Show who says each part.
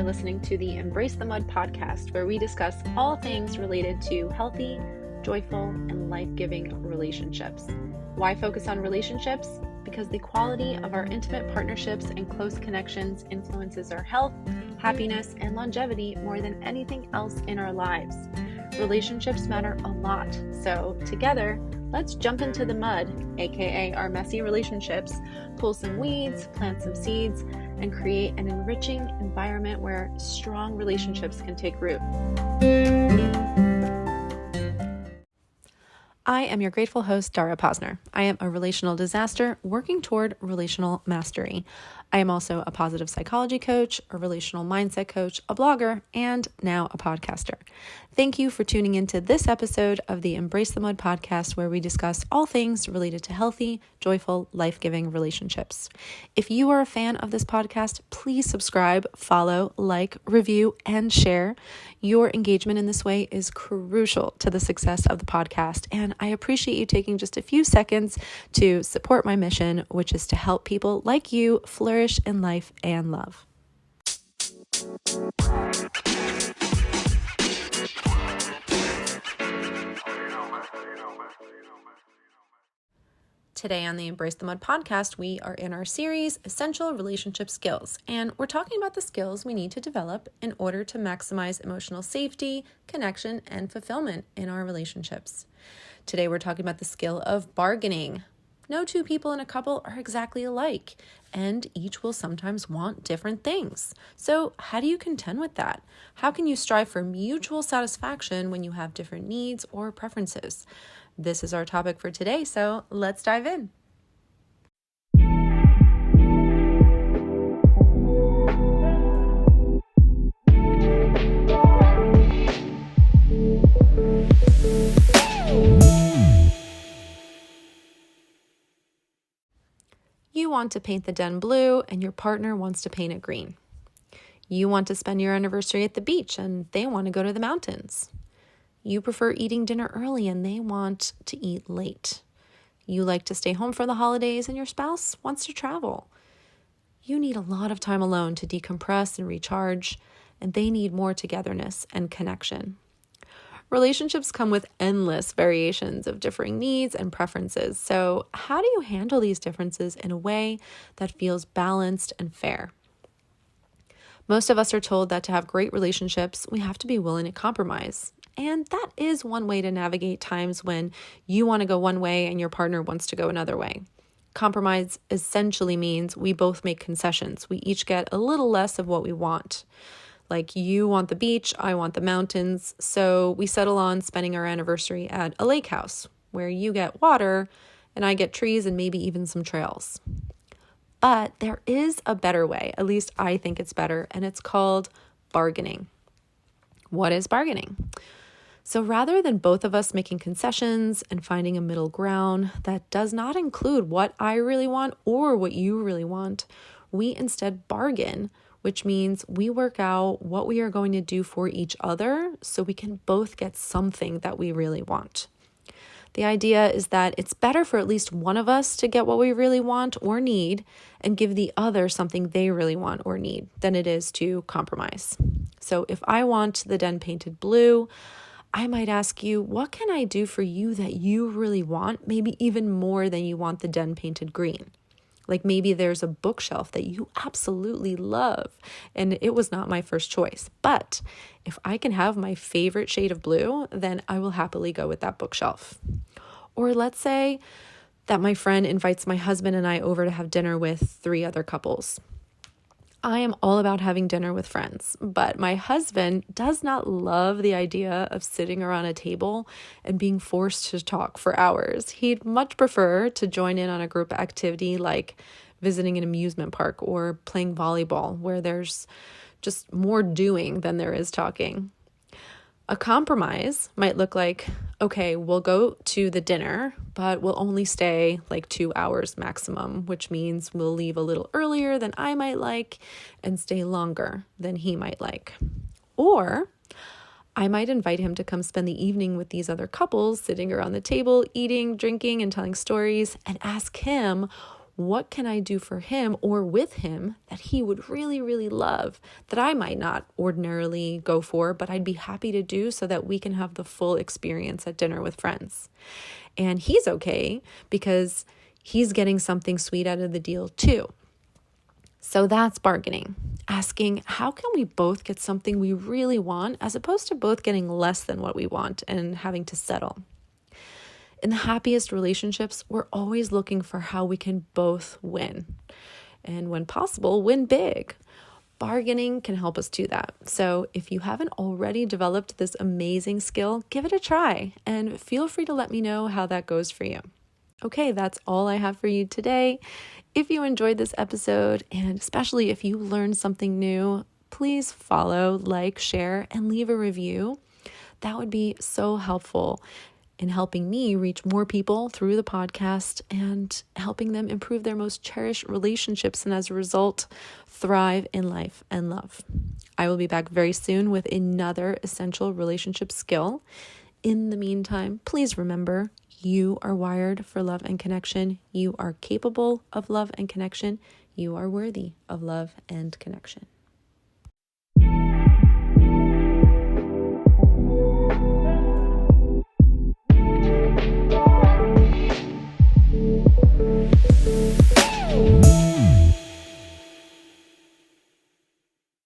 Speaker 1: are listening to the Embrace the Mud podcast, where we discuss all things related to healthy, joyful, and life-giving relationships. Why focus on relationships? Because the quality of our intimate partnerships and close connections influences our health, happiness, and longevity more than anything else in our lives. Relationships matter a lot, so together, let's jump into the mud, aka our messy relationships, pull some weeds, plant some seeds, and create an enriching environment where strong relationships can take root. I am your grateful host, Dara Posner. I am a relational disaster working toward relational mastery. I am also a positive psychology coach, a relational mindset coach, a blogger, and now a podcaster. Thank you for tuning into this episode of the Embrace the Mud podcast, where we discuss all things related to healthy, joyful, life-giving relationships. If you are a fan of this podcast, please subscribe, follow, like, review, and share. Your engagement in this way is crucial to the success of the podcast, and I appreciate you taking just a few seconds to support my mission, which is to help people like you flourish in life and love. Today on the Embrace the Mud podcast, we are in our series, Essential Relationship Skills, and we're talking about the skills we need to develop in order to maximize emotional safety, connection, and fulfillment in our relationships. Today, we're talking about the skill of bargaining. No two people in a couple are exactly alike, and each will sometimes want different things. So how do you contend with that? How can you strive for mutual satisfaction when you have different needs or preferences? This is our topic for today, so let's dive in. You want to paint the den blue and your partner wants to paint it green. You want to spend your anniversary at the beach and they want to go to the mountains. You prefer eating dinner early and they want to eat late. You like to stay home for the holidays and your spouse wants to travel. You need a lot of time alone to decompress and recharge, and they need more togetherness and connection. Relationships come with endless variations of differing needs and preferences. So how do you handle these differences in a way that feels balanced and fair? Most of us are told that to have great relationships, we have to be willing to compromise. And that is one way to navigate times when you want to go one way and your partner wants to go another way. Compromise essentially means we both make concessions. We each get a little less of what we want. Like, you want the beach, I want the mountains, so we settle on spending our anniversary at a lake house where you get water and I get trees and maybe even some trails. But there is a better way, at least I think it's better, and it's called bargaining. What is bargaining? So rather than both of us making concessions and finding a middle ground that does not include what I really want or what you really want, we instead bargain, which means we work out what we are going to do for each other so we can both get something that we really want. The idea is that it's better for at least one of us to get what we really want or need and give the other something they really want or need than it is to compromise. So if I want the den painted blue, I might ask you, what can I do for you that you really want? Maybe even more than you want the den painted green. Like, maybe there's a bookshelf that you absolutely love and it was not my first choice. But if I can have my favorite shade of blue, then I will happily go with that bookshelf. Or let's say that my friend invites my husband and I over to have dinner with 3 other couples. I am all about having dinner with friends, but my husband does not love the idea of sitting around a table and being forced to talk for hours. He'd much prefer to join in on a group activity like visiting an amusement park or playing volleyball, where there's just more doing than there is talking. A compromise might look like, okay, we'll go to the dinner, but we'll only stay like 2 hours maximum, which means we'll leave a little earlier than I might like and stay longer than he might like. Or I might invite him to come spend the evening with these other couples sitting around the table, eating, drinking, and telling stories, and ask him What can I do for him or with him that he would really, really love, that I might not ordinarily go for, but I'd be happy to do so that we can have the full experience at dinner with friends. And he's okay because he's getting something sweet out of the deal too. So that's bargaining. Asking, how can we both get something we really want as opposed to both getting less than what we want and having to settle? In the happiest relationships, we're always looking for how we can both win. And when possible, win big. Bargaining can help us do that. So if you haven't already developed this amazing skill, give it a try and feel free to let me know how that goes for you. Okay, that's all I have for you today. If you enjoyed this episode, and especially if you learned something new, please follow, like, share, and leave a review. That would be so helpful in helping me reach more people through the podcast and helping them improve their most cherished relationships and as a result, thrive in life and love. I will be back very soon with another essential relationship skill. In the meantime, please remember, you are wired for love and connection. You are capable of love and connection. You are worthy of love and connection.